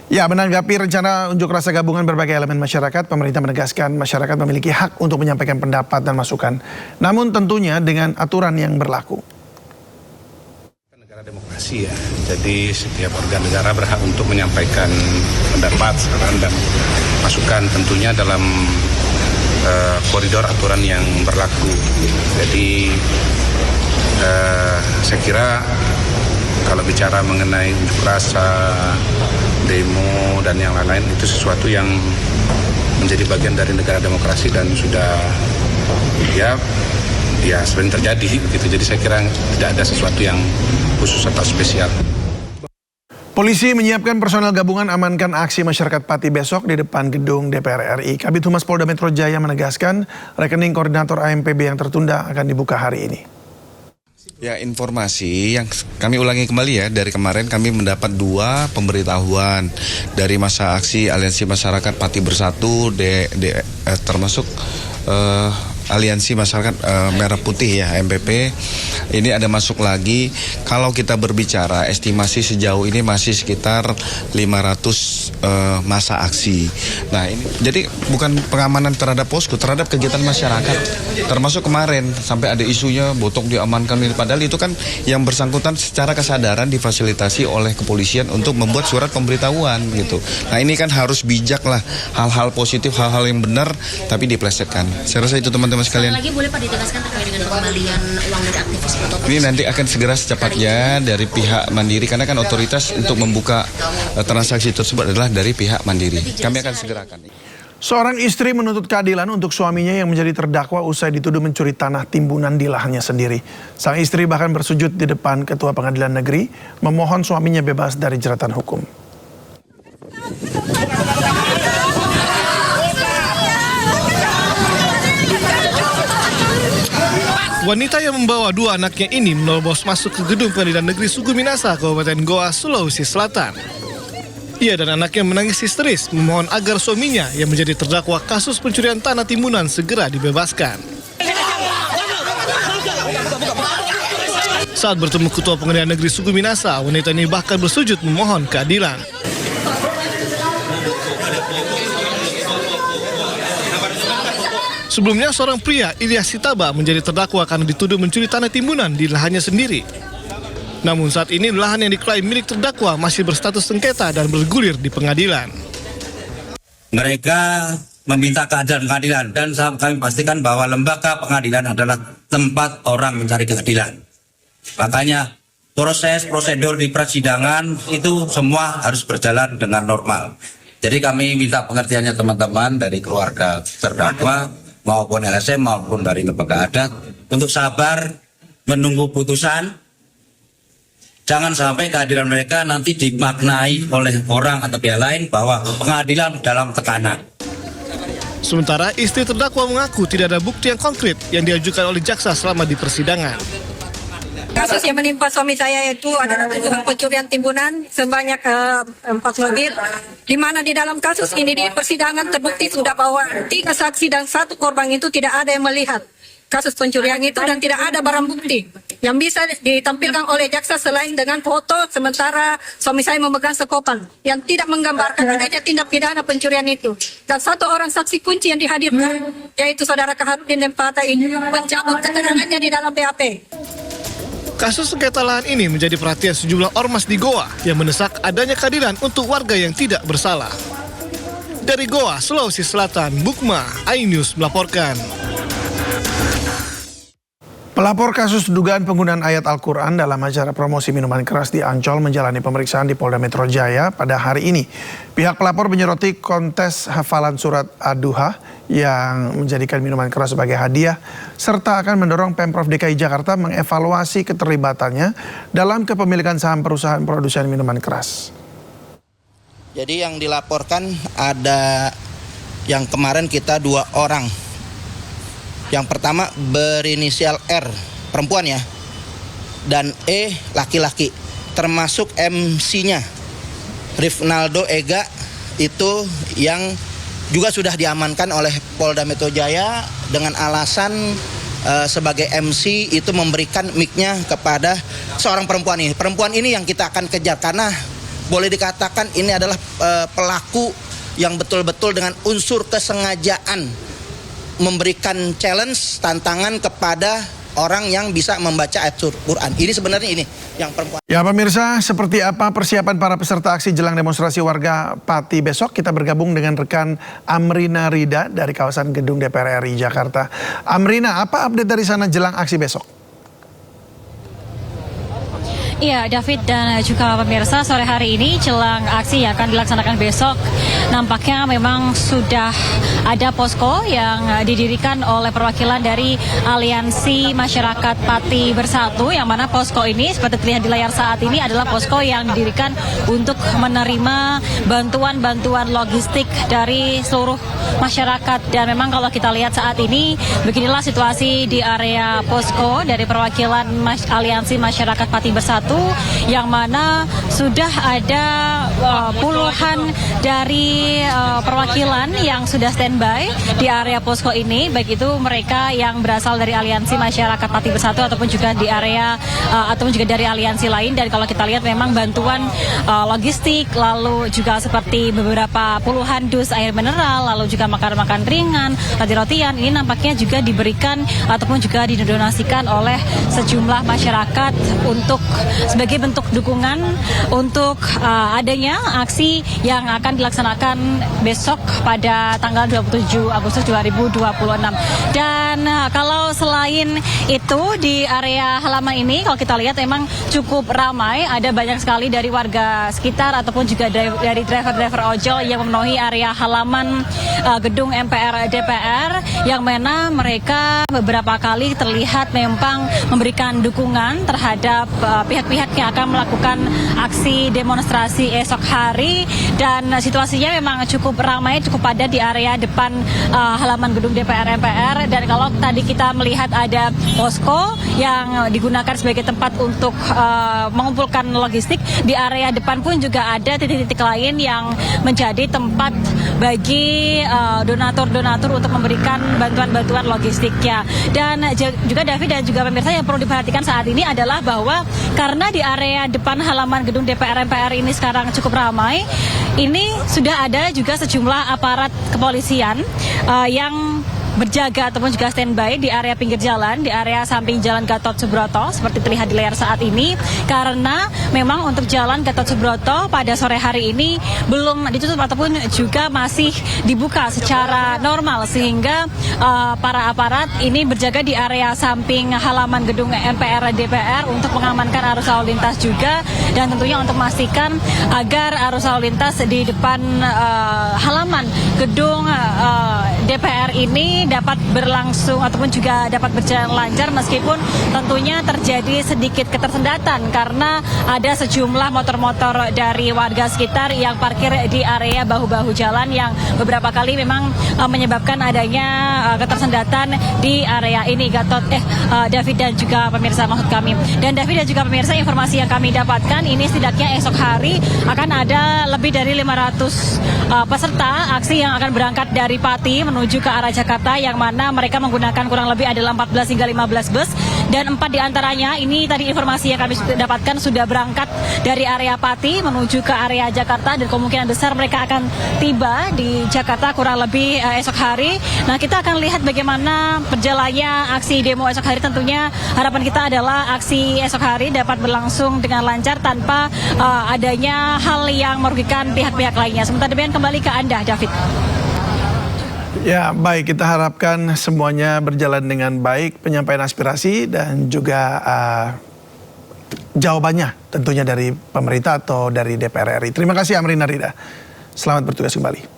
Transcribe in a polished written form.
Ya, menanggapi rencana unjuk rasa gabungan berbagai elemen masyarakat, pemerintah menegaskan masyarakat memiliki hak untuk menyampaikan pendapat dan masukan. Namun tentunya dengan aturan yang berlaku. Negara demokrasi ya, jadi setiap organ negara berhak untuk menyampaikan pendapat, saran dan masukan tentunya dalam koridor aturan yang berlaku. Jadi saya kira kalau bicara mengenai unjuk rasa, demo dan yang lain-lain itu sesuatu yang menjadi bagian dari negara demokrasi dan sudah ya sering terjadi begitu. Jadi saya kira tidak ada sesuatu yang khusus atau spesial. Polisi menyiapkan personel gabungan amankan aksi masyarakat Pati besok di depan gedung DPR RI. Kabid Humas Polda Metro Jaya menegaskan rekening koordinator AMPB yang tertunda akan dibuka hari ini. Ya, informasi yang kami ulangi kembali ya, dari kemarin kami mendapat 2 pemberitahuan dari masa aksi Aliansi Masyarakat Pati Bersatu, termasuk Aliansi Masyarakat Merah Putih ya, MPP. Ini ada masuk lagi. Kalau kita berbicara estimasi sejauh ini masih sekitar 500 masa aksi. Nah, ini jadi bukan pengamanan terhadap posko, terhadap kegiatan masyarakat. Termasuk kemarin sampai ada isunya botok diamankan, padahal itu kan yang bersangkutan secara kesadaran difasilitasi oleh kepolisian untuk membuat surat pemberitahuan gitu. Nah, ini kan harus bijak lah, hal-hal positif, hal-hal yang benar tapi diplesetkan. Saya rasa itu teman-teman sekalian. Lagi boleh Pak ditegaskan terkait dengan pengembalian uang dari aktivis foto? Ini nanti akan segera secepatnya dari pihak Mandiri, karena kan otoritas untuk membuka transaksi tersebut adalah dari pihak Mandiri. Kami akan segerakan. Seorang istri menuntut keadilan untuk suaminya yang menjadi terdakwa usai dituduh mencuri tanah timbunan di lahannya sendiri. Sang istri bahkan bersujud di depan Ketua Pengadilan Negeri memohon suaminya bebas dari jeratan hukum. Wanita yang membawa 2 anaknya ini menerobos masuk ke gedung Pengadilan Negeri Suguminasa, Kabupaten Goa, Sulawesi Selatan. Ia dan anaknya menangis histeris memohon agar suaminya yang menjadi terdakwa kasus pencurian tanah timbunan segera dibebaskan. Saat bertemu Ketua Pengadilan Negeri Suguminasa, wanita ini bahkan bersujud memohon keadilan. Sebelumnya seorang pria, Ilyas Sitaba, menjadi terdakwa karena dituduh mencuri tanah timbunan di lahannya sendiri. Namun saat ini lahan yang diklaim milik terdakwa masih berstatus sengketa dan bergulir di pengadilan. Mereka meminta keadilan dan kami pastikan bahwa lembaga pengadilan adalah tempat orang mencari keadilan. Makanya prosedur di persidangan itu semua harus berjalan dengan normal. Jadi kami minta pengertiannya teman-teman dari keluarga terdakwa maupun LSM maupun dari lembaga adat untuk sabar menunggu putusan. Jangan sampai kehadiran mereka nanti dimaknai oleh orang atau pihak lain bahwa pengadilan dalam tekanan. Sementara istri terdakwa mengaku tidak ada bukti yang konkret yang diajukan oleh jaksa selama di persidangan. Kasus yang menimpa suami saya itu adalah tuduhan pencurian timbunan sebanyak 4 mobil, di mana di dalam kasus ini di persidangan terbukti sudah bahwa 3 saksi dan 1 korban itu tidak ada yang melihat kasus pencurian itu dan tidak ada barang bukti yang bisa ditampilkan oleh jaksa selain dengan foto sementara suami saya memegang sekopan yang tidak menggambarkan adanya tindak pidana pencurian itu. Dan 1 orang saksi kunci yang dihadirkan yaitu saudara Kaharudin Dempata ini mencabut keterangannya di dalam BAP. Kasus sengketa lahan ini menjadi perhatian sejumlah ormas di Goa yang mendesak adanya keadilan untuk warga yang tidak bersalah. Dari Goa, Sulawesi Selatan, Bukma, iNews melaporkan. Pelapor kasus dugaan penggunaan ayat Al-Quran dalam acara promosi minuman keras di Ancol menjalani pemeriksaan di Polda Metro Jaya pada hari ini. Pihak pelapor menyoroti kontes hafalan surat Ad-Duha yang menjadikan minuman keras sebagai hadiah, serta akan mendorong Pemprov DKI Jakarta mengevaluasi keterlibatannya dalam kepemilikan saham perusahaan produsen minuman keras. Jadi yang dilaporkan ada yang kemarin kita 2 orang. Yang pertama berinisial R, perempuan ya, dan E, laki-laki, termasuk MC-nya, Rifnaldo Ega, itu yang juga sudah diamankan oleh Polda Metro Jaya dengan alasan sebagai MC itu memberikan mic-nya kepada seorang perempuan ini. Perempuan ini yang kita akan kejar karena boleh dikatakan ini adalah pelaku yang betul-betul dengan unsur kesengajaan memberikan challenge, tantangan kepada orang yang bisa membaca ayat Quran. Ini sebenarnya ini yang perempuan. Ya pemirsa, seperti apa persiapan para peserta aksi jelang demonstrasi warga Pati besok? Kita bergabung dengan rekan Amrina Rida dari kawasan Gedung DPR RI Jakarta. Amrina, apa update dari sana jelang aksi besok? Iya, David dan juga pemirsa, sore hari ini jelang aksi yang akan dilaksanakan besok, nampaknya memang sudah ada posko yang didirikan oleh perwakilan dari Aliansi Masyarakat Pati Bersatu, yang mana posko ini seperti terlihat di layar saat ini adalah posko yang didirikan untuk menerima bantuan-bantuan logistik dari seluruh masyarakat. Dan memang kalau kita lihat saat ini, beginilah situasi di area posko dari perwakilan Aliansi Masyarakat Pati Bersatu, yang mana sudah ada puluhan dari perwakilan yang sudah standby di area posko ini, baik itu mereka yang berasal dari Aliansi Masyarakat Pati Bersatu ataupun juga di area ataupun juga dari aliansi lain. Dan kalau kita lihat memang bantuan logistik, lalu juga seperti beberapa puluhan dus air mineral, lalu juga makan-makan ringan, roti-rotian, ini nampaknya juga diberikan ataupun juga didonasikan oleh sejumlah masyarakat untuk sebagai bentuk dukungan untuk adanya aksi yang akan dilaksanakan besok pada tanggal 27 Agustus 2026. Dan kalau selain itu di area halaman ini, kalau kita lihat memang cukup ramai, ada banyak sekali dari warga sekitar ataupun juga dari driver-driver ojol yang memenuhi area halaman gedung MPR DPR, yang mana mereka beberapa kali terlihat memang memberikan dukungan terhadap pihak-pihak yang akan melakukan aksi demonstrasi esok hari. Dan situasinya memang cukup ramai, cukup padat di area depan halaman gedung DPR MPR. Dan kalau tadi kita melihat ada posko yang digunakan sebagai tempat untuk mengumpulkan logistik, di area depan pun juga ada titik-titik lain yang menjadi tempat bagi donatur-donatur untuk memberikan bantuan-bantuan logistiknya. Dan juga David dan juga pemirsa, yang perlu diperhatikan saat ini adalah bahwa karena di area depan halaman gedung DPR MPR ini sekarang cukup ramai, ini sudah ada juga sejumlah aparat kepolisian yang berjaga ataupun juga standby di area pinggir jalan, di area samping Jalan Gatot Subroto seperti terlihat di layar saat ini, karena memang untuk Jalan Gatot Subroto pada sore hari ini belum ditutup ataupun juga masih dibuka secara normal, sehingga para aparat ini berjaga di area samping halaman gedung MPR DPR untuk mengamankan arus lalu lintas juga, dan tentunya untuk memastikan agar arus lalu lintas di depan halaman gedung DPR ini dapat berlangsung ataupun juga dapat berjalan lancar, meskipun tentunya terjadi sedikit ketersendatan karena ada sejumlah motor-motor dari warga sekitar yang parkir di area bahu-bahu jalan, yang beberapa kali memang menyebabkan adanya ketersendatan di area ini. David dan juga pemirsa, maksud kami. Dan David dan juga pemirsa, informasi yang kami dapatkan ini setidaknya esok hari akan ada lebih dari 500 peserta aksi yang akan berangkat dari Pati menuju ke arah Jakarta, yang mana mereka menggunakan kurang lebih adalah 14 hingga 15 bus, dan 4 diantaranya ini tadi informasi yang kami dapatkan sudah berangkat dari area Pati menuju ke area Jakarta, dan kemungkinan besar mereka akan tiba di Jakarta kurang lebih esok hari. Nah, kita akan lihat bagaimana berjalannya aksi demo esok hari. Tentunya harapan kita adalah aksi esok hari dapat berlangsung dengan lancar tanpa adanya hal yang merugikan pihak-pihak lainnya. Sementara demikian, kembali ke Anda, David. Ya baik, kita harapkan semuanya berjalan dengan baik, penyampaian aspirasi dan juga jawabannya tentunya dari pemerintah atau dari DPR RI. Terima kasih Amrina Rida. Selamat bertugas kembali.